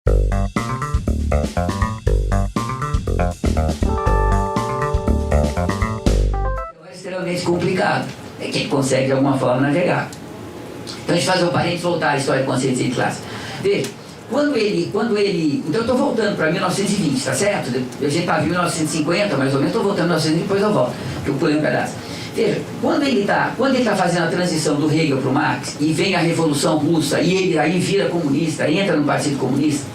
É extremamente complicado. É quem consegue de alguma forma navegar. Então a gente faz um parênteses voltar à história de consciência de classe. Veja, quando ele... Então eu estou voltando para 1920, tá certo? A gente estava em 1950, mais ou menos, estou voltando em 1920, depois eu volto, que eu pulei um pedaço. Veja, quando ele está fazendo a transição do Hegel para o Marx, e vem a Revolução Russa, e ele aí vira comunista, entra no Partido Comunista,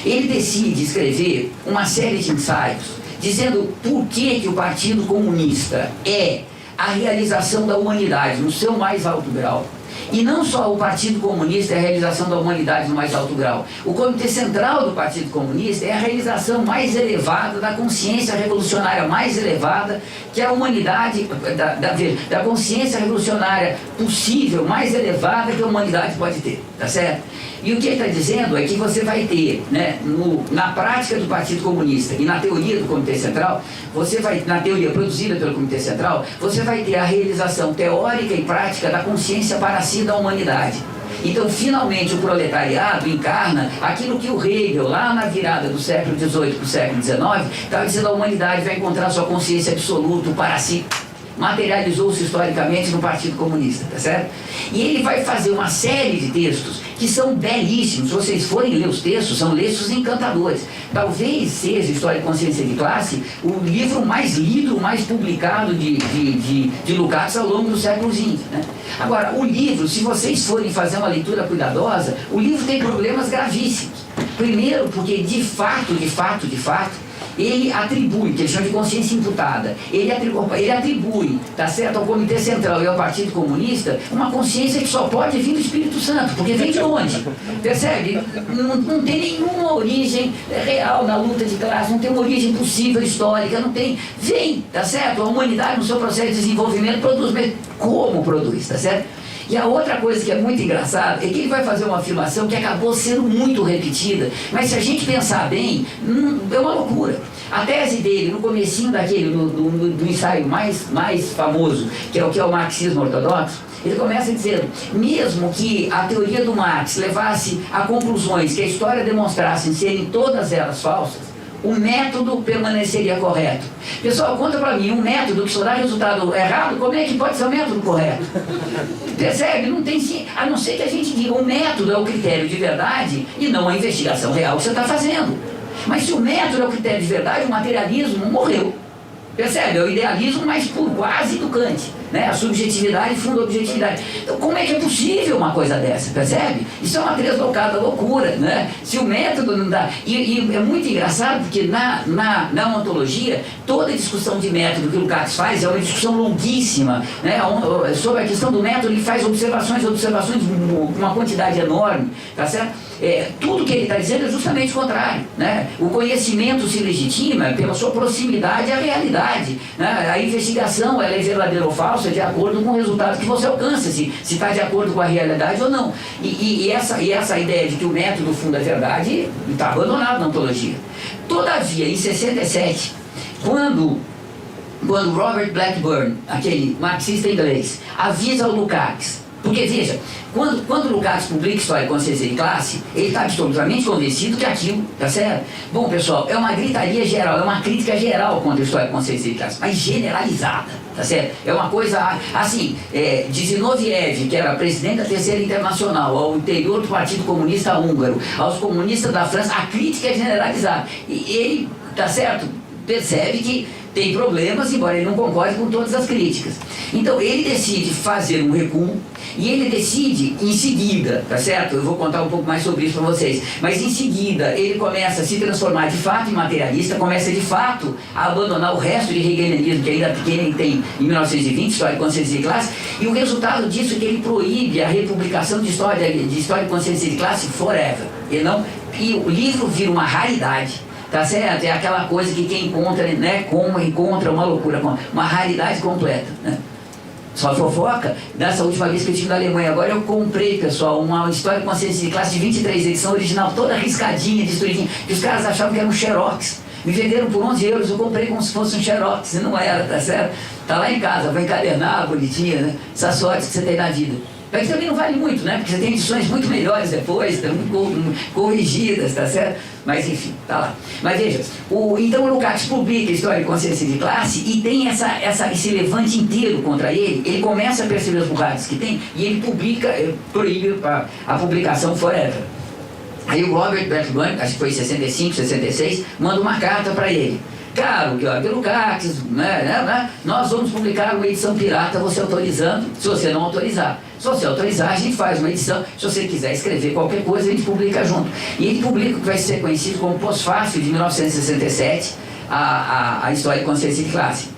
ele decide escrever uma série de ensaios, dizendo por que o Partido Comunista é a realização da humanidade no seu mais alto grau. E não só o Partido Comunista é a realização da humanidade no mais alto grau. O Comitê Central do Partido Comunista é a realização mais elevada da consciência revolucionária mais elevada que a humanidade, da consciência revolucionária possível, mais elevada que a humanidade pode ter, tá certo? E o que ele está dizendo é que você vai ter, né, na prática do Partido Comunista e na teoria do Comitê Central, na teoria produzida pelo Comitê Central, você vai ter a realização teórica e prática da consciência para si da humanidade. Então, finalmente, o proletariado encarna aquilo que o Hegel, lá na virada do século XVIII para o século XIX, estava dizendo: a humanidade vai encontrar sua consciência absoluta para si. Materializou-se historicamente no Partido Comunista, tá certo? E ele vai fazer uma série de textos que são belíssimos. Se vocês forem ler os textos, são textos encantadores. Talvez seja História e Consciência de Classe o livro mais lido, mais publicado de Lukács ao longo do século XX, né? Agora, o livro, se vocês forem fazer uma leitura cuidadosa, o livro tem problemas gravíssimos. Primeiro, porque de fato, ele atribui, que ele chama de consciência imputada, ele atribui, tá certo, ao Comitê Central e ao Partido Comunista uma consciência que só pode vir do Espírito Santo, porque vem de onde? Percebe? Não tem nenhuma origem real na luta de classe, não tem uma origem possível histórica, não tem, vem, tá certo? A humanidade no seu processo de desenvolvimento produz, mas como produz, tá certo? E a outra coisa que é muito engraçada é que ele vai fazer uma afirmação que acabou sendo muito repetida, mas se a gente pensar bem, é uma loucura. A tese dele, no comecinho do ensaio mais famoso, que é o marxismo ortodoxo, ele começa dizendo: mesmo que a teoria do Marx levasse a conclusões que a história demonstrasse serem todas elas falsas, o método permaneceria correto. Pessoal, conta pra mim, um método que só dá resultado errado, como é que pode ser o método correto? Percebe? Não tem, a não ser que a gente diga: o método é o critério de verdade e não a investigação real que você está fazendo. Mas se o método é o critério de verdade, o materialismo morreu. Percebe? É o idealismo mais puro, quase do Kant, né? A subjetividade funda a objetividade. Então, como é que é possível uma coisa dessa? Percebe? Isso é uma deslocada loucura, né? Se o método não dá... E é muito engraçado porque na ontologia, toda discussão de método que o Lukács faz é uma discussão longuíssima, né? Sobre a questão do método, ele faz observações, uma quantidade enorme, tá certo? Tudo que ele está dizendo é justamente o contrário, né? O conhecimento se legitima pela sua proximidade à realidade, né? A investigação, ela é verdadeira ou falsa de acordo com o resultado que você alcança, se está de acordo com a realidade ou não. E essa ideia de que o método funda a verdade está abandonada na ontologia. Todavia, em 67, quando Robert Blackburn, aquele marxista inglês, avisa o Lukács, porque veja, quando o Lukács publica História e Consciência de Classe, ele está absolutamente convencido que aquilo, tá certo? Bom, pessoal, é uma gritaria geral, é uma crítica geral contra a História e Consciência de Classe, mas generalizada, tá certo? É uma coisa assim, de Zinoviev, que era presidente da Terceira Internacional, ao interior do Partido Comunista Húngaro, aos comunistas da França, a crítica é generalizada. E ele, tá certo, percebe que tem problemas, embora ele não concorde com todas as críticas. Então ele decide fazer um recuo e ele decide em seguida, tá certo? Eu vou contar um pouco mais sobre isso para vocês, mas em seguida ele começa a se transformar de fato em materialista, começa de fato a abandonar o resto de hegelianismo que ainda ele tem em 1920, História e Consciência de Classe, e o resultado disso é que ele proíbe a republicação de História e Consciência de Classe forever. E o livro vira uma raridade. Tá certo? É aquela coisa que quem encontra, né, como encontra uma loucura, uma raridade completa, né? Só fofoca, dessa última vez que eu estive na Alemanha, agora eu comprei, pessoal, uma História e Consciência de Classe de 23, edição original, toda riscadinha, destruidinha, que os caras achavam que era um xerox. Me venderam por 11 euros, eu comprei como se fosse um xerox, e não era, tá certo? Tá lá em casa, vai encadernar, bonitinha, né? Essa sorte que você tem na vida. Mas também não vale muito, né? Porque você tem edições muito melhores depois, muito corrigidas, tá certo? Mas enfim, tá lá. Mas veja, então o Lukács publica História e Consciência de Classe e tem esse levante inteiro contra ele. Ele começa a perceber as burradas que tem e ele publica, proíbe a publicação forever. Aí o Robert Bertolone, acho que foi em 65, 66, manda uma carta para ele. Caro Lukács, nós vamos publicar uma edição pirata, você autorizando, se você não autorizar. Se você autorizar, a gente faz uma edição. Se você quiser escrever qualquer coisa, a gente publica junto. E ele publica o que vai ser conhecido como Pós-Fácil, de 1967, a História e Consciência de Classe.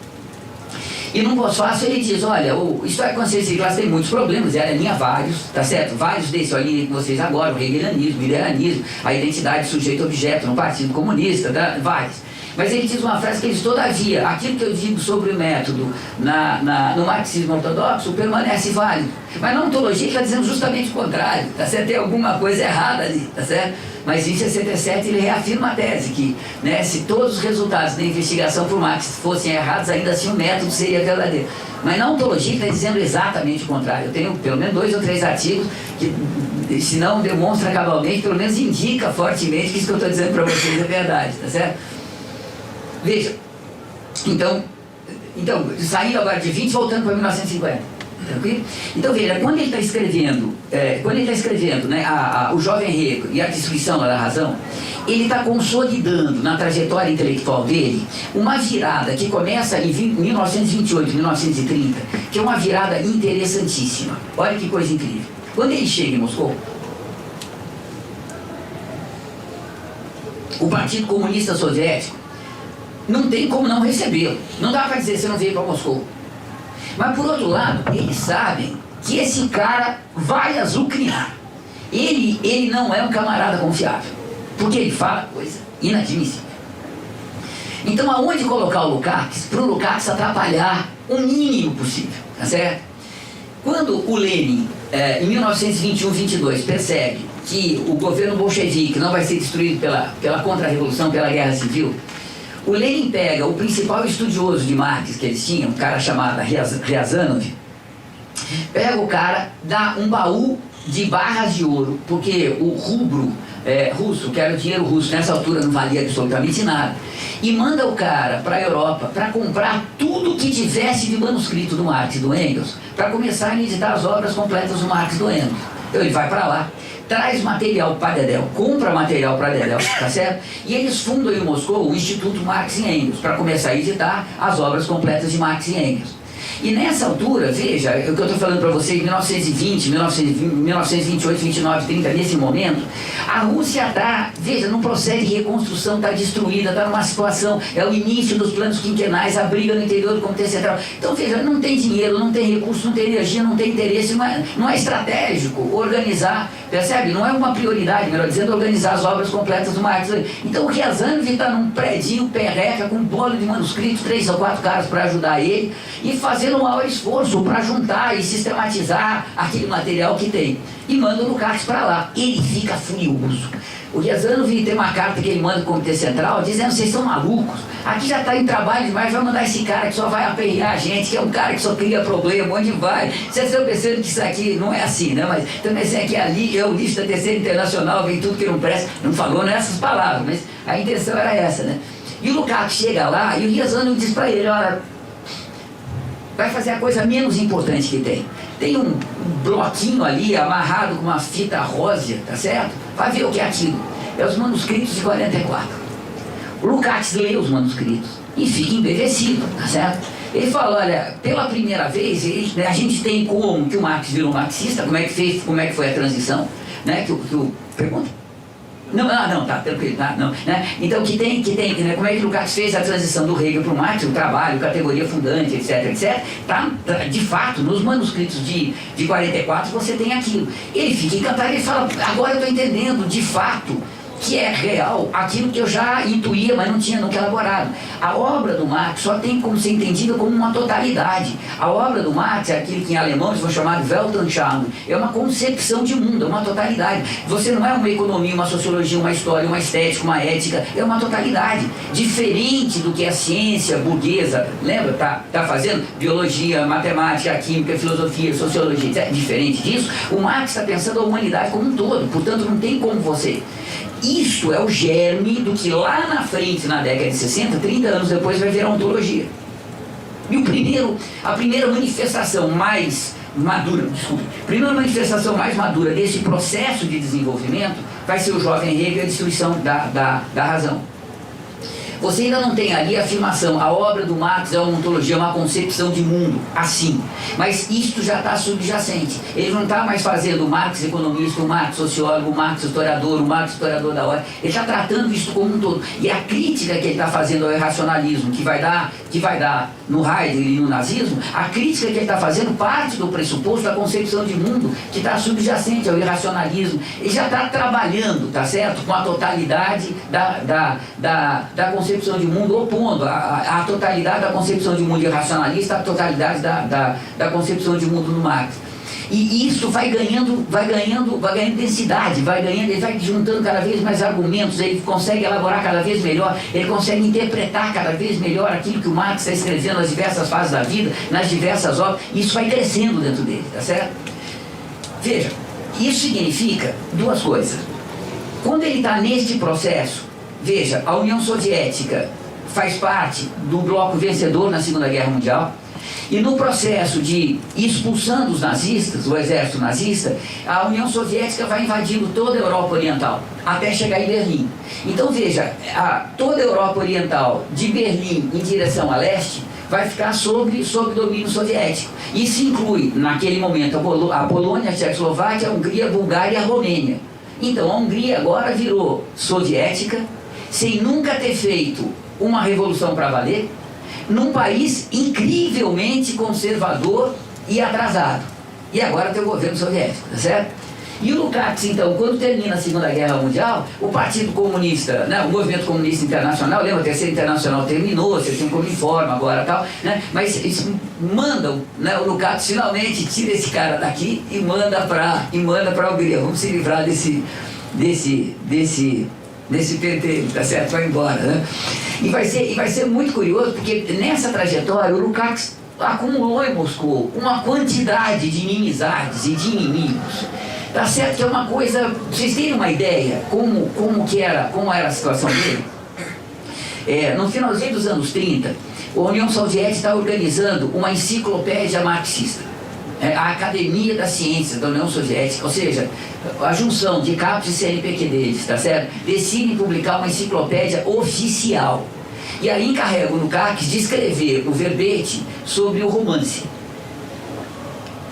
E no Pós-Fácil ele diz, olha, o História e Consciência de Classe tem muitos problemas, ela alinha vários, tá certo? Vários desses eu alinhei com vocês agora, o hegelianismo, o idealismo, a identidade sujeito-objeto no Partido Comunista, vários. Mas ele diz uma frase que ele diz, todavia, aquilo que eu digo sobre o método no marxismo ortodoxo permanece válido. Mas na ontologia ele está dizendo justamente o contrário, tá certo? Tem alguma coisa errada ali, tá certo? Mas em 67 ele reafirma a tese que, né, se todos os resultados da investigação por Marx fossem errados, ainda assim o método seria verdadeiro. Mas na ontologia ele está dizendo exatamente o contrário. Eu tenho pelo menos 2 ou 3 artigos que, se não demonstra cabalmente, pelo menos indica fortemente que isso que eu estou dizendo para vocês é verdade, tá certo? Veja, então saindo agora de 20, voltando para 1950, tranquilo? Então veja, quando ele está escrevendo, né, o Jovem Hegel e a Destruição da Razão, ele está consolidando na trajetória intelectual dele uma virada que começa em 1928, 1930, que é uma virada interessantíssima. Olha que coisa incrível. Quando ele chega em Moscou, o Partido Comunista Soviético não tem como não recebê-lo. Não dá para dizer que você não veio para Moscou. Mas por outro lado, eles sabem que esse cara vai azucrinar. Ele não é um camarada confiável, porque ele fala coisa inadmissível. Então aonde colocar o Lukács? Para o Lukács atrapalhar o mínimo possível, tá certo? Quando o Lenin, em 1921-22, percebe que o governo bolchevique não vai ser destruído pela contra-revolução, pela guerra civil, o Lenin pega o principal estudioso de Marx que eles tinham, um cara chamado Ryazanov, pega o cara, dá um baú de barras de ouro, porque o rublo russo, que era o dinheiro russo, nessa altura não valia absolutamente nada, e manda o cara para a Europa para comprar tudo que tivesse de manuscrito do Marx e do Engels, para começar a editar as obras completas do Marx e do Engels. Então ele vai para lá, traz material para Dedéu, compra material para Dedéu, tá certo? E eles fundam em Moscou o Instituto Marx e Engels, para começar a editar as obras completas de Marx e Engels. E nessa altura, veja, o que eu estou falando para vocês, 1920, 1928, 29, 30, nesse momento, a Rússia está, veja, num processo de reconstrução, está destruída, está numa situação, é o início dos planos quinquenais, a briga no interior do Comitê Central. Então, veja, não tem dinheiro, não tem recurso, não tem energia, não tem interesse, não é estratégico organizar, percebe? Não é uma prioridade, melhor dizendo, organizar as obras completas do Marx. Então, o Ryazanov está num predinho perreca, com um bolo de manuscritos, 3 ou 4 caras para ajudar ele, e fazendo um maior esforço para juntar e sistematizar aquele material que tem. E manda o Lukács para lá. Ele fica furioso. O Ryazanov tem uma carta que ele manda do Comitê Central dizendo: vocês são malucos, aqui já está em trabalho demais, vai mandar esse cara que só vai aperrear a gente, que é um cara que só cria problema, onde vai? Vocês estão pensando que isso aqui não é assim, né? Mas também assim, que ali é o lixo da Terceira Internacional, vem tudo que não presta. Não falou nessas palavras, mas a intenção era essa, né? E o Lukács chega lá e o Ryazanov diz para ele: olha, vai fazer a coisa menos importante que tem. Tem um bloquinho ali amarrado com uma fita rosa, tá certo? Vai ver o que é aquilo. É os manuscritos de 44. O Lukács lê os manuscritos e fica embevecido, tá certo? Ele fala: olha, pela primeira vez a gente tem como que o Marx virou marxista, como é que foi a transição, né? Pergunta? Não, tá, tranquilo, tá, não, né? Então, né, como é que o Lukács fez a transição do Hegel para o Marx, o trabalho, categoria fundante, etc, tá, de fato, nos manuscritos de 44 você tem aquilo. Ele fica encantado, ele fala: agora eu estou entendendo, de fato, que é real aquilo que eu já intuía, mas não tinha nunca elaborado. A obra do Marx só tem como ser entendida como uma totalidade. A obra do Marx é aquilo que em alemão eles vão chamar de Weltanschauung, é uma concepção de mundo, é uma totalidade. Você não é uma economia, uma sociologia, uma história, uma estética, uma ética, é uma totalidade. Diferente do que a ciência burguesa, lembra, tá fazendo? Biologia, matemática, química, filosofia, sociologia, é diferente disso. O Marx está pensando a humanidade como um todo, portanto não tem como você. Isto é o germe do que lá na frente, na década de 60, 30 anos depois, vai virar ontologia. E a primeira manifestação mais madura, desse processo de desenvolvimento vai ser o jovem Hegel e a destruição da razão. Você ainda não tem ali a afirmação, a obra do Marx é uma ontologia, uma concepção de mundo, assim. Mas isto já está subjacente. Ele não está mais fazendo o Marx economista, o Marx sociólogo, o Marx historiador da hora. Ele está tratando isso como um todo. E a crítica que ele está fazendo ao irracionalismo, que vai dar no Heidegger e no nazismo, a crítica que ele está fazendo parte do pressuposto da concepção de mundo que está subjacente ao irracionalismo. Ele já está trabalhando, tá certo? Com a totalidade da concepção de mundo, opondo a totalidade da concepção de mundo irracionalista à totalidade da concepção de mundo no Marx. E isso vai ganhando densidade, ele vai juntando cada vez mais argumentos, ele consegue elaborar cada vez melhor, ele consegue interpretar cada vez melhor aquilo que o Marx está escrevendo nas diversas fases da vida, nas diversas obras, e isso vai crescendo dentro dele, tá certo? Veja, isso significa duas coisas. Quando ele está neste processo, veja, a União Soviética faz parte do bloco vencedor na Segunda Guerra Mundial, e no processo de expulsando os nazistas, o exército nazista, a União Soviética vai invadindo toda a Europa Oriental, até chegar em Berlim. Então veja, toda a Europa Oriental, de Berlim em direção a leste, vai ficar sob domínio soviético. Isso inclui, naquele momento, a Polônia, a Tchecoslováquia, a Hungria, a Bulgária e a Romênia. Então a Hungria agora virou soviética, sem nunca ter feito uma revolução para valer, num país incrivelmente conservador e atrasado. E agora tem o governo soviético, tá certo? E o Lukács, então, quando termina a Segunda Guerra Mundial, o Partido Comunista, né, o Movimento Comunista Internacional, lembra, a Terceira Internacional terminou, você tem um Cominform agora e tal, né, mas eles mandam, né, o Lukács finalmente tira esse cara daqui e manda para a Hungria. Vamos se livrar desse pentelho, tá certo? Vai embora, né? E vai ser muito curioso, porque nessa trajetória o Lukács acumulou em Moscou uma quantidade de inimizades e de inimigos. Tá certo que é uma coisa, vocês terem uma ideia como era a situação dele? No finalzinho dos anos 30, a União Soviética está organizando uma enciclopédia marxista. A Academia das Ciências da União Soviética, ou seja, a junção de capos e CNPq deles, tá certo? Decidem publicar uma enciclopédia oficial. E aí encarrega o Lukács de escrever o verbete sobre o romance.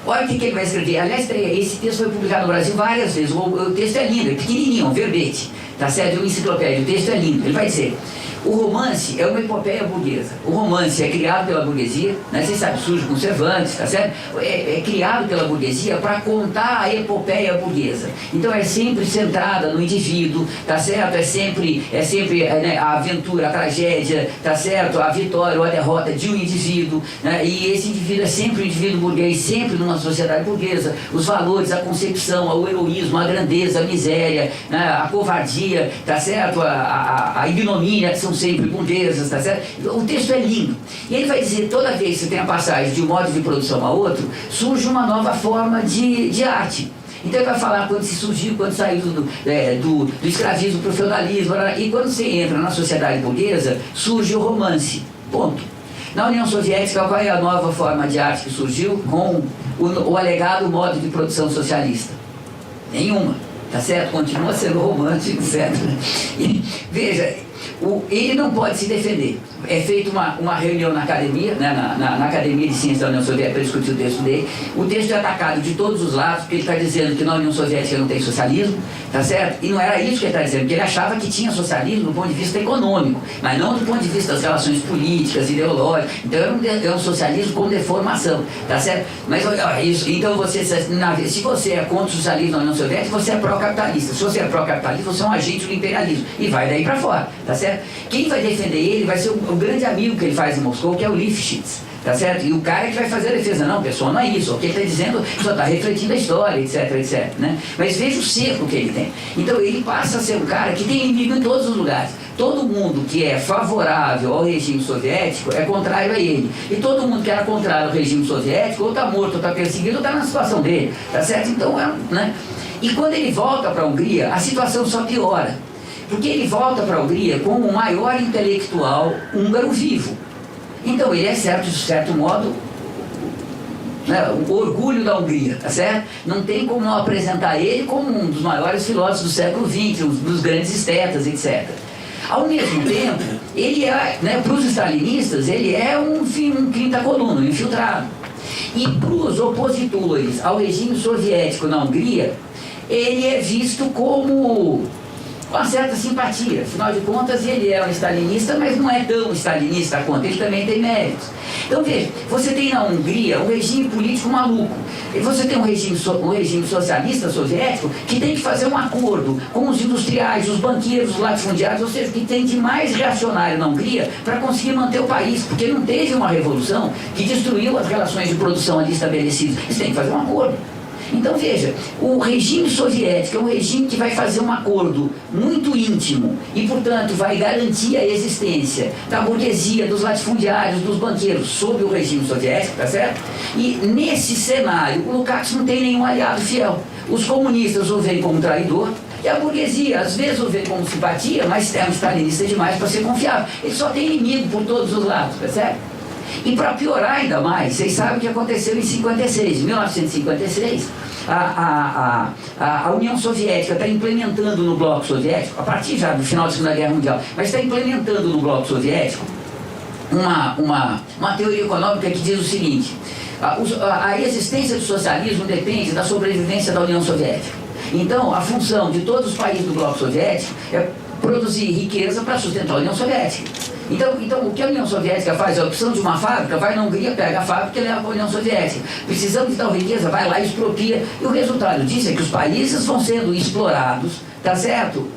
Olha o que ele vai escrever. Aliás, esse texto foi publicado no Brasil várias vezes. O texto é lindo, é pequenininho, um verbete, tá certo? É uma enciclopédia, o texto é lindo. Ele vai dizer: o romance é uma epopeia burguesa. O romance é criado pela burguesia, né? Vocês sabem, surge com Cervantes, tá certo? É criado pela burguesia para contar a epopeia burguesa. Então é sempre centrada no indivíduo, tá certo? É sempre né, a aventura, a tragédia, tá certo? A vitória ou a derrota de um indivíduo, né? E esse indivíduo é sempre um indivíduo burguês, sempre numa sociedade burguesa. Os valores, a concepção, o heroísmo, a grandeza, a miséria, né? A covardia, tá certo? A ignomínia, que são sempre burguesas, tá certo? O texto é lindo. E ele vai dizer, toda vez que você tem a passagem de um modo de produção a outro, surge uma nova forma de arte. Então ele vai falar quando saiu do escravismo para o feudalismo, e quando você entra na sociedade burguesa, surge o romance. Ponto. Na União Soviética, qual é a nova forma de arte que surgiu com o alegado modo de produção socialista? Nenhuma. Tá certo? Continua sendo romântico, certo? E, veja, Ele não pode se defender. É feita uma reunião na academia, né, na Academia de Ciências da União Soviética para discutir o texto dele. O texto é atacado de todos os lados, porque ele está dizendo que na União Soviética não tem socialismo, tá certo? E não era isso que ele está dizendo, porque ele achava que tinha socialismo do ponto de vista econômico, mas não do ponto de vista das relações políticas, ideológicas. Então era um socialismo com deformação, tá certo? Mas isso, então se você é contra o socialismo na União Soviética, você é pró-capitalista. Se você é pró-capitalista, você é um agente do imperialismo. E vai daí para fora, tá certo? Quem vai defender ele vai ser o grande amigo que ele faz em Moscou, que é o Lifshitz, tá certo? E o cara que vai fazer a defesa. Não, pessoal, não é isso. O que ele está dizendo só está refletindo a história, etc, né? Mas veja o cerco que ele tem. Então ele passa a ser um cara que tem inimigo em todos os lugares. Todo mundo que é favorável ao regime soviético é contrário a ele. E todo mundo que era contrário ao regime soviético ou está morto, ou está perseguido, ou está na situação dele, tá certo? Então, né? E quando ele volta para a Hungria, a situação só piora. Porque ele volta para a Hungria como o maior intelectual húngaro vivo. Então ele é, de certo modo, né, o orgulho da Hungria, tá certo? Não tem como não apresentar ele como um dos maiores filósofos do século XX, um dos grandes estetas, etc. Ao mesmo tempo, ele é, né, para os stalinistas, ele é um quinta coluna, um infiltrado. E para os opositores ao regime soviético na Hungria, ele é visto como uma certa simpatia. Afinal de contas, ele é um stalinista, mas não é tão stalinista quanto, ele também tem méritos. Então veja, você tem na Hungria um regime político maluco, e você tem um regime socialista soviético que tem que fazer um acordo com os industriais, os banqueiros, os latifundiários, ou seja, o que tem de mais reacionário na Hungria para conseguir manter o país, porque não teve uma revolução que destruiu as relações de produção ali estabelecidas. Eles têm que fazer um acordo. Então veja, o regime soviético é um regime que vai fazer um acordo muito íntimo e, portanto, vai garantir a existência da burguesia, dos latifundiários, dos banqueiros sob o regime soviético, tá certo? E nesse cenário, o Lukács não tem nenhum aliado fiel. Os comunistas o veem como traidor, e a burguesia, às vezes, o vê como simpatia, mas é um stalinista demais para ser confiável. Ele só tem inimigo por todos os lados, tá certo? E para piorar ainda mais, vocês sabem o que aconteceu em 56. Em 1956, a União Soviética está implementando no bloco soviético, a partir já do final da Segunda Guerra Mundial, mas está implementando no bloco soviético uma teoria econômica que diz o seguinte: a existência do socialismo depende da sobrevivência da União Soviética. Então, a função de todos os países do bloco soviético é produzir riqueza para sustentar a União Soviética. Então, o que a União Soviética faz? É a opção de uma fábrica, vai na Hungria, pega a fábrica e leva para a União Soviética. Precisamos de tal riqueza, vai lá e expropria. E o resultado disso é que os países vão sendo explorados, tá certo?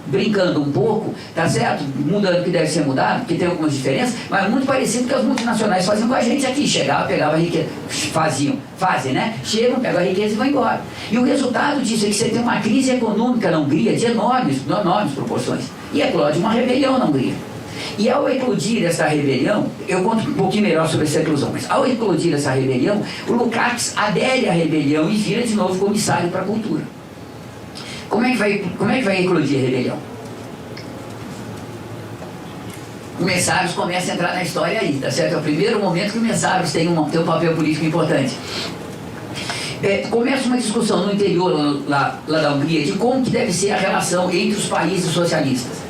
Brincando um pouco, tá certo? Mudando o que deve ser mudado, porque tem algumas diferenças, mas muito parecido com que as multinacionais faziam com a gente aqui. Chegava, pegava a riqueza, fazem, né? Chegam, pegam a riqueza e vão embora. E o resultado disso é que você tem uma crise econômica na Hungria de enormes proporções. E eclode uma rebelião na Hungria. E ao eclodir essa rebelião, eu conto um pouquinho melhor sobre essa eclosão, mas ao eclodir essa rebelião, o Lukács adere à rebelião e vira de novo comissário para a cultura. Como é que vai eclodir a rebelião? Os mensários começam a entrar na história aí, tá certo? É o primeiro momento que os mensários têm um papel político importante. Começa uma discussão no interior lá da Hungria de como que deve ser a relação entre os países socialistas.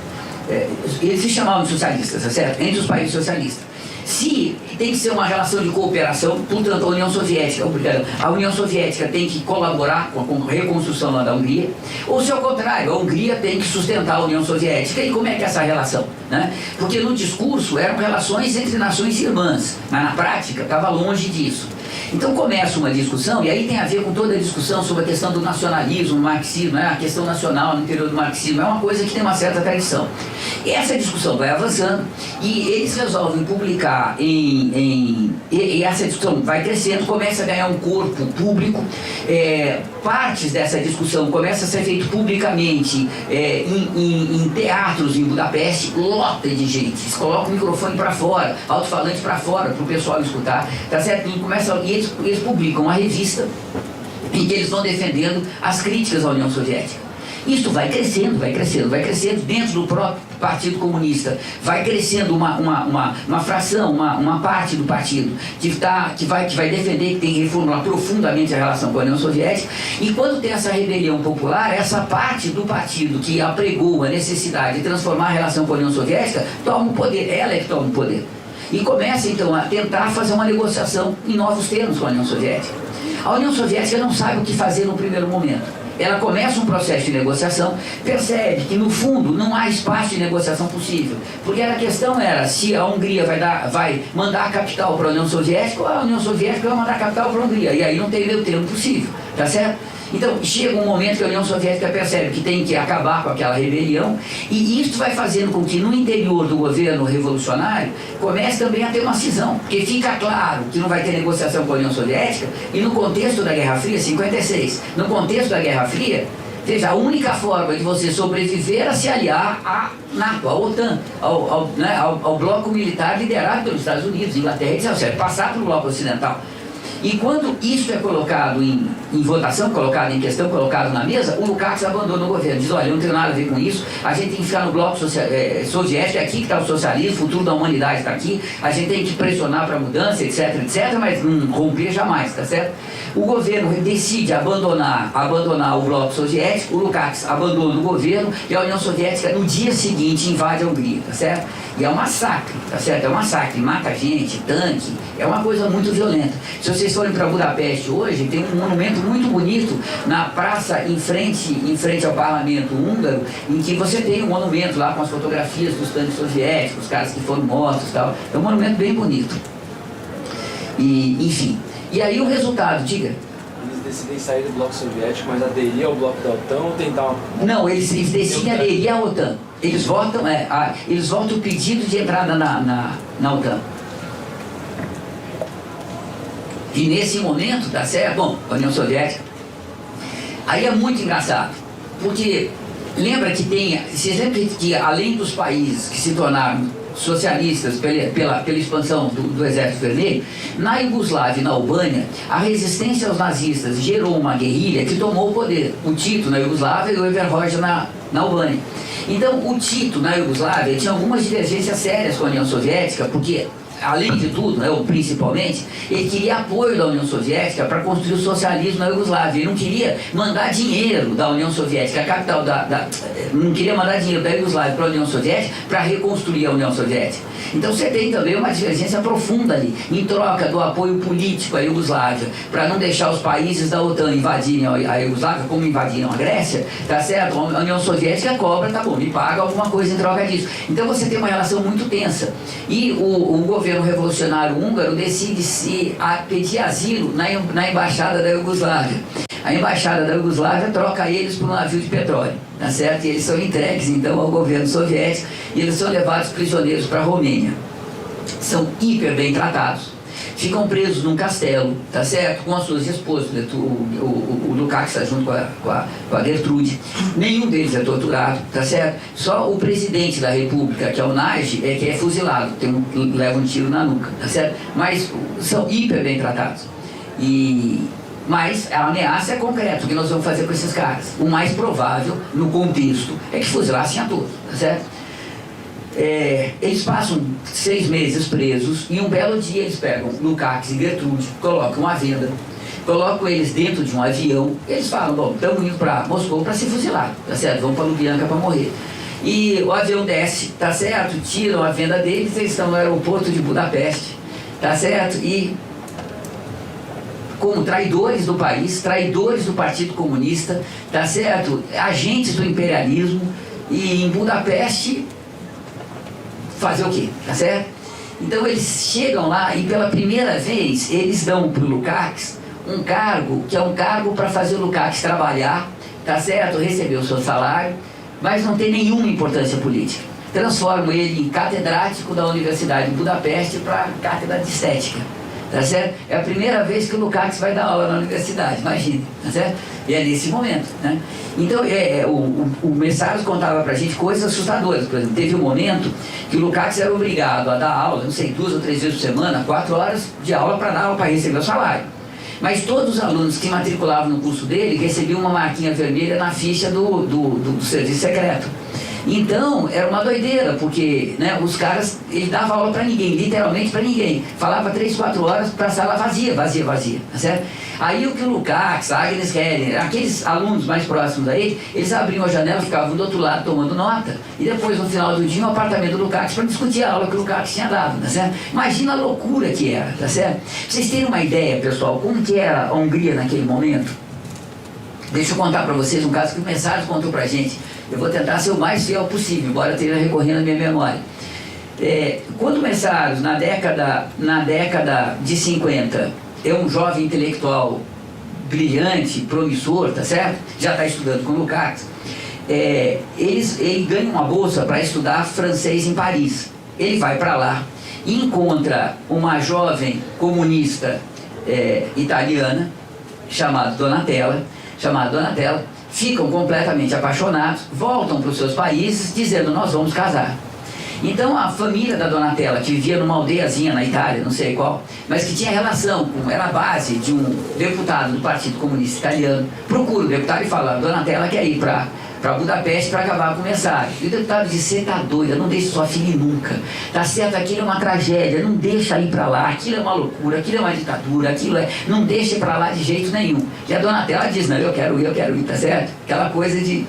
Eles se chamavam de socialistas, tá certo? Entre os países socialistas. Se tem que ser uma relação de cooperação, portanto, a União Soviética tem que colaborar com a reconstrução lá da Hungria, ou se ao contrário, a Hungria tem que sustentar a União Soviética. E como é que é essa relação? Né? Porque no discurso eram relações entre nações irmãs, mas na prática estava longe disso. Então começa uma discussão, e aí tem a ver com toda a discussão sobre a questão do nacionalismo, marxismo, né? A questão nacional no interior do marxismo, é uma coisa que tem uma certa tradição. E essa discussão vai avançando, e eles resolvem publicar e essa discussão vai crescendo, começa a ganhar um corpo público, partes dessa discussão começa a ser feito publicamente em teatros em Budapeste, lota de gente, eles colocam o microfone para fora, alto-falante para fora, para o pessoal escutar, tá certo? E eles publicam uma revista em que eles vão defendendo as críticas à União Soviética. Isso vai crescendo, vai crescendo, vai crescendo dentro do próprio Partido Comunista. Vai crescendo uma fração, uma parte do partido que vai defender que tem que reformular profundamente a relação com a União Soviética. E quando tem essa rebelião popular, essa parte do partido que apregou a necessidade de transformar a relação com a União Soviética toma o poder, ela é que toma o poder. E começa então a tentar fazer uma negociação em novos termos com a União Soviética. A União Soviética não sabe o que fazer no primeiro momento. Ela começa um processo de negociação, percebe que no fundo não há espaço de negociação possível, porque a questão era se a Hungria vai mandar a capital para a União Soviética ou a União Soviética vai mandar a capital para a Hungria, e aí não tem meio termo possível, tá certo? Então chega um momento que a União Soviética percebe que tem que acabar com aquela rebelião, e isso vai fazendo com que no interior do governo revolucionário comece também a ter uma cisão, porque fica claro que não vai ter negociação com a União Soviética, e no contexto da Guerra Fria, 56, no contexto da Guerra Fria, veja, a única forma de você sobreviver era se aliar à NATO, à OTAN, ao bloco militar liderado pelos Estados Unidos, Inglaterra e Israel, passar pelo bloco ocidental. E quando isso é colocado em votação, colocado em questão, colocado na mesa, o Lukács abandona o governo. Diz, olha, eu não tenho nada a ver com isso, a gente tem que ficar no bloco soviético, é aqui que está o socialismo, o futuro da humanidade está aqui, a gente tem que pressionar para mudança, etc, etc, mas não romper jamais, tá certo? O governo decide abandonar o bloco soviético, o Lukács abandona o governo e a União Soviética no dia seguinte invade a Hungria, tá certo? E é um massacre, tá certo? É um massacre, mata gente, tanque, é uma coisa muito violenta. Se vocês forem para Budapeste hoje, tem um monumento muito bonito na praça em frente ao parlamento húngaro, em que você tem um monumento lá com as fotografias dos tanques soviéticos, os caras que foram mortos e tal. É um monumento bem bonito. E, enfim. E aí o resultado, diga. Eles decidem sair do bloco soviético, mas aderir ao bloco da OTAN ou tentar uma... Não, eles decidem aderir à OTAN. Eles votam o pedido de entrada na OTAN. E nesse momento, tá certo? Bom, a União Soviética. Aí é muito engraçado, porque lembra que vocês lembram que além dos países que se tornaram socialistas pela expansão do Exército Vermelho, na Iugoslávia e na Albânia, a resistência aos nazistas gerou uma guerrilha que tomou o poder. O Tito na Iugoslávia e o Enver Hoxha na Albânia. Então, o Tito na Iugoslávia tinha algumas divergências sérias com a União Soviética, porque além de tudo, né, ou principalmente, ele queria apoio da União Soviética para construir o socialismo na Iugoslávia. Ele não queria mandar dinheiro da União Soviética, a capital não queria mandar dinheiro da Iugoslávia para a União Soviética para reconstruir a União Soviética. Então você tem também uma divergência profunda ali, em troca do apoio político à Iugoslávia, para não deixar os países da OTAN invadirem a Iugoslávia, como invadiram a Grécia, tá certo? A União Soviética cobra, tá bom, me paga alguma coisa em troca disso. Então você tem uma relação muito tensa. E o governo revolucionário húngaro decide pedir asilo na embaixada da Iugoslávia. A embaixada da Iugoslávia troca eles por um navio de petróleo, tá certo? E eles são entregues então ao governo soviético e eles são levados prisioneiros para a Romênia. São hiper bem tratados. Ficam presos num castelo, tá certo? Com as suas esposas, o Lukács está junto com a Gertrude. Nenhum deles é torturado, tá certo? Só o presidente da república, que é o Nagy, que é fuzilado, leva um tiro na nuca, tá certo? Mas são hiper bem tratados. Mas a ameaça é concreta, o que nós vamos fazer com esses caras? O mais provável, no contexto, é que fuzilassem a todos, tá certo? Eles passam 6 meses presos e um belo dia eles pegam Lukács e Gertrude, colocam a venda, colocam eles dentro de um avião, eles falam, bom, estamos indo para Moscou para se fuzilar, tá certo? Vamos para Lubyanka para morrer. E o avião desce, tá certo? Tiram a venda deles, eles estão no aeroporto de Budapeste, tá certo? E como traidores do país, traidores do Partido Comunista, tá certo? Agentes do imperialismo, e em Budapeste fazer o quê? Tá certo? Então eles chegam lá e pela primeira vez eles dão para o Lukács um cargo, que é um cargo para fazer o Lukács trabalhar, tá certo? Receber o seu salário, mas não tem nenhuma importância política. Transformam ele em catedrático da Universidade de Budapeste para cátedra de estética. Tá certo? É a primeira vez que o Lukács vai dar aula na universidade, imagine, tá certo? E é nesse momento, né? Então, o Messaros contava pra gente coisas assustadoras. Por exemplo, teve um momento que o Lukács era obrigado a dar aula, não sei, 2 ou 3 vezes por semana, 4 horas de aula para dar aula para receber o salário. Mas todos os alunos que se matriculavam no curso dele recebiam uma marquinha vermelha na ficha do serviço secreto. Então, era uma doideira, porque, né, os caras, ele dava aula para ninguém, literalmente para ninguém. Falava 3, 4 horas para a sala vazia, tá certo? Aí o que o Lukács, a Agnes Heller, aqueles alunos mais próximos a ele, eles abriam a janela, ficavam do outro lado tomando nota, e depois, no final do dia, o apartamento do Lukács para discutir a aula que o Lukács tinha dado, tá certo? Imagina a loucura que era, tá certo? Pra vocês terem uma ideia, pessoal, como que era a Hungria naquele momento? Deixa eu contar para vocês um caso que o Messáros contou para a gente. Eu vou tentar ser o mais fiel possível, embora eu esteja recorrendo à minha memória. Quando o Messáros, na década de 50, é um jovem intelectual brilhante, promissor, tá certo? Já está estudando com o Lukács. Ele ganha uma bolsa para estudar francês em Paris. Ele vai para lá e encontra uma jovem comunista italiana, chamada Donatella, ficam completamente apaixonados, voltam para os seus países dizendo: nós vamos casar. Então a família da Donatella, que vivia numa aldeiazinha na Itália, não sei qual, mas que tinha relação com, era a base de um deputado do Partido Comunista Italiano, procura o deputado e fala: Donatella quer ir para Budapeste para acabar com o Messáros. E o deputado diz: você está doida, não deixe sua filha ir nunca, tá certo, aquilo é uma tragédia, não deixa ir para lá, aquilo é uma loucura, aquilo é uma ditadura, não deixa ir para lá de jeito nenhum. E a Donatella diz: não, eu quero ir, tá certo? Aquela coisa de...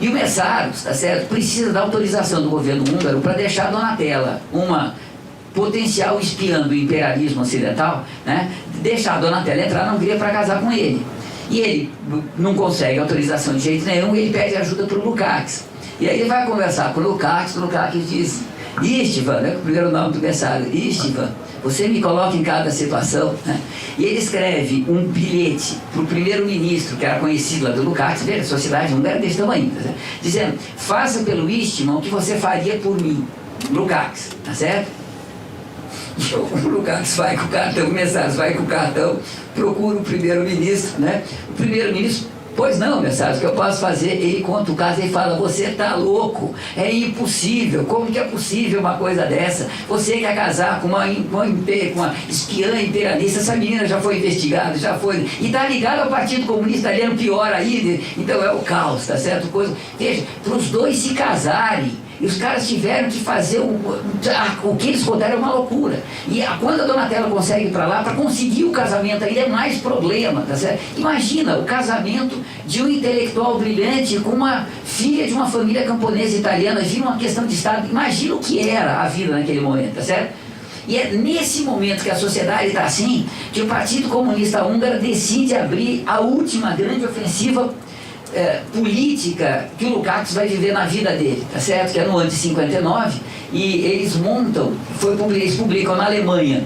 E o Messáros, tá certo, precisa da autorização do governo húngaro para deixar a Donatella, uma potencial espiã do imperialismo ocidental, né, deixar a Donatella entrar na Hungria para casar com ele. E ele não consegue autorização de jeito nenhum, e ele pede ajuda para o Lukács. E aí ele vai conversar com o Lukács diz: Istvan, é o primeiro nome do Messáros, Istvan, você me coloca em cada situação, né? E ele escreve um bilhete para o primeiro-ministro, que era conhecido lá do Lukács, veja, a sociedade húngara desse tamanho, tá, dizendo: faça pelo Istvan o que você faria por mim, Lukács, tá certo? E o Lukács vai com o cartão, o Messáros vai com o cartão, procura o primeiro-ministro, né? O primeiro-ministro: pois não, Messáros, o que eu posso fazer? Ele conta o caso e fala: você está louco, é impossível, como que é possível uma coisa dessa? Você quer casar com uma espiã imperialista, essa menina já foi investigada, e está ligada ao Partido Comunista Italiano, pior ainda, então é o caos, tá certo? Veja, para os dois se casarem, e os caras tiveram que fazer o que eles contaram é uma loucura. E quando a Donatella consegue ir para lá, para conseguir o casamento ainda é mais problema, tá certo? Imagina o casamento de um intelectual brilhante com uma filha de uma família camponesa italiana, vira uma questão de Estado. Imagina o que era a vida naquele momento, tá certo? E é nesse momento que a sociedade está assim, que o Partido Comunista Húngaro decide abrir a última grande ofensiva política que o Lukács vai viver na vida dele, tá certo? Que é no ano de 59, e eles eles publicam na Alemanha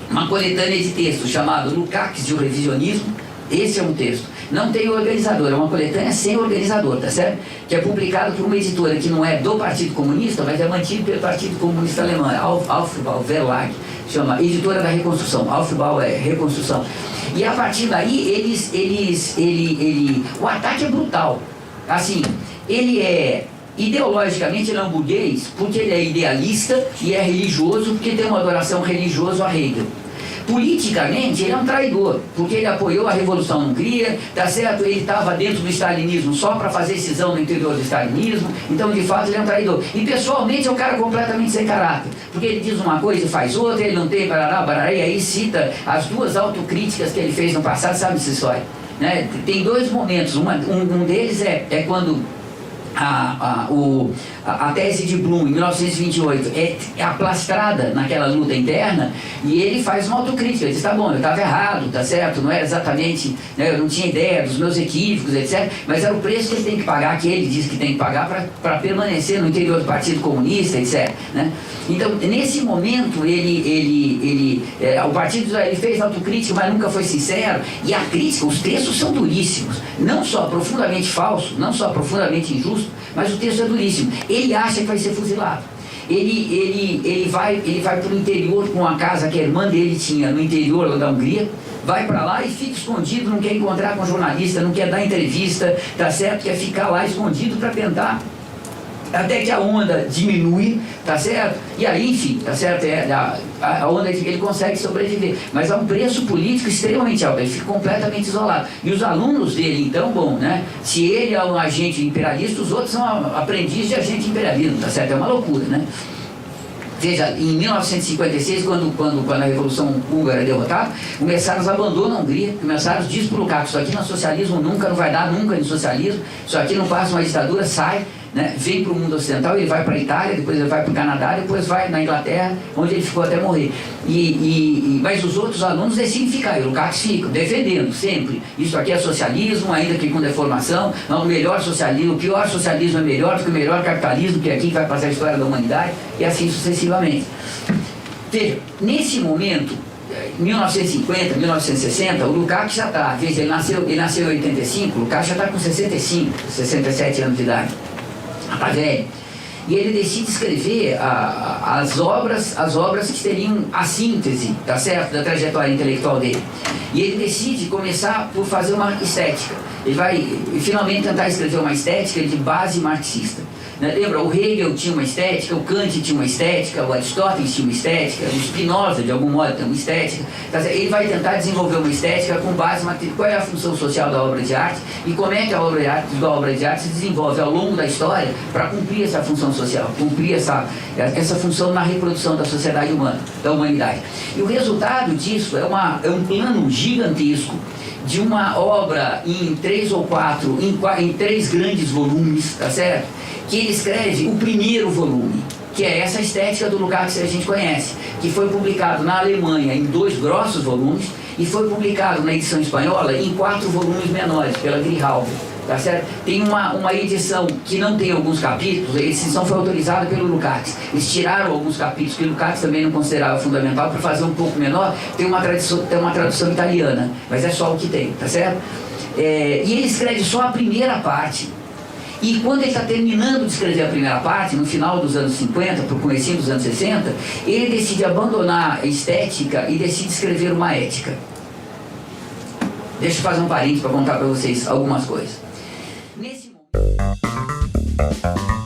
uma coletânea de textos chamado Lukács e o Revisionismo. Esse é um texto, não tem organizador, é uma coletânea sem organizador, tá certo? Que é publicado por uma editora que não é do Partido Comunista, mas é mantida pelo Partido Comunista Alemão, Aufbau Verlag, chama Editora da Reconstrução. Aufbau é reconstrução. E a partir daí, o ataque é brutal. Assim, ideologicamente ele é um burguês, porque ele é idealista e é religioso, porque tem uma adoração religiosa a Hegel. Politicamente, ele é um traidor, porque ele apoiou a Revolução na Hungria, tá certo? Ele estava dentro do stalinismo só para fazer cisão no interior do stalinismo, então, de fato, ele é um traidor. E, pessoalmente, é um cara completamente sem caráter, porque ele diz uma coisa e faz outra, ele não tem barará, e aí cita as duas autocríticas que ele fez no passado, sabe essa história? Né? Tem dois momentos, um deles é quando a tese de Blum, em 1928, é aplastrada naquela luta interna, e ele faz uma autocrítica. Ele diz: tá bom, eu estava errado, tá certo, não era exatamente, né, eu não tinha ideia dos meus equívocos, etc., mas era o preço que ele tem que pagar, que ele diz que tem que pagar para permanecer no interior do Partido Comunista, etc., né? Então, nesse momento, o partido ele fez autocrítica, mas nunca foi sincero, e a crítica, os textos são duríssimos, não só profundamente falso, não só profundamente injusto, mas o texto é duríssimo. Ele acha que vai ser fuzilado. Ele vai para o interior com a casa que a irmã dele tinha no interior lá da Hungria, vai para lá e fica escondido, não quer encontrar com jornalista, não quer dar entrevista, tá certo? Quer ficar lá escondido para tentar até que a onda diminui, tá certo? E aí, enfim, tá certo? A onda ele consegue sobreviver, mas a um preço político extremamente alto, ele fica completamente isolado. E os alunos dele, então, bom, né? Se ele é um agente imperialista, os outros são aprendizes de agente imperialismo, tá certo? É uma loucura, né? Veja, em 1956, quando a Revolução Húngara é derrotada, o Messáros abandona a Hungria, o Messáros diz para o Lukács: isso aqui não é socialismo nunca, não vai dar nunca em socialismo, isso aqui não passa uma ditadura, sai, né, vem para o mundo ocidental, ele vai para a Itália, depois ele vai para o Canadá, depois vai na Inglaterra, onde ele ficou até morrer. Mas os outros alunos decidem ficar, e o Lukács fica, defendendo sempre: isso aqui é socialismo, ainda que com deformação, não, o melhor socialismo, o pior socialismo é melhor do que o melhor capitalismo, que é aqui que vai passar a história da humanidade, e assim sucessivamente. Veja, nesse momento, 1950, 1960, o Lukács já está, veja, ele nasceu em 85, o Lukács já está com 65, 67 anos de idade. Tá velho. E ele decide escrever as obras que seriam a síntese, tá certo, da trajetória intelectual dele. E ele decide começar por fazer uma estética. Ele vai finalmente tentar escrever uma estética de base marxista. Lembra, o Hegel tinha uma estética, o Kant tinha uma estética, o Aristóteles tinha uma estética, o Spinoza, de algum modo, tem uma estética. Ele vai tentar desenvolver uma estética com base em qual é a função social da obra de arte e como é que a obra de arte se desenvolve ao longo da história para cumprir essa função social, cumprir essa função na reprodução da sociedade humana, da humanidade. E o resultado disso é um plano gigantesco de uma obra em 3 ou 4, em 3 grandes volumes, tá certo? Que ele escreve o primeiro volume, que é essa estética do Lukács que a gente conhece, que foi publicado na Alemanha em 2 grossos volumes e foi publicado na edição espanhola em 4 volumes menores, pela Grijalva, tá certo? Tem uma edição que não tem alguns capítulos, a edição foi autorizada pelo Lukács. Eles tiraram alguns capítulos que o Lukács também não considerava fundamental para fazer um pouco menor. Tem uma tradução italiana, mas é só o que tem, tá certo? E ele escreve só a primeira parte. E quando ele está terminando de escrever a primeira parte, no final dos anos 50, para o comecinho dos anos 60, ele decide abandonar a estética e decide escrever uma ética. Deixa eu fazer um parênteses para contar para vocês algumas coisas. Nesse momento...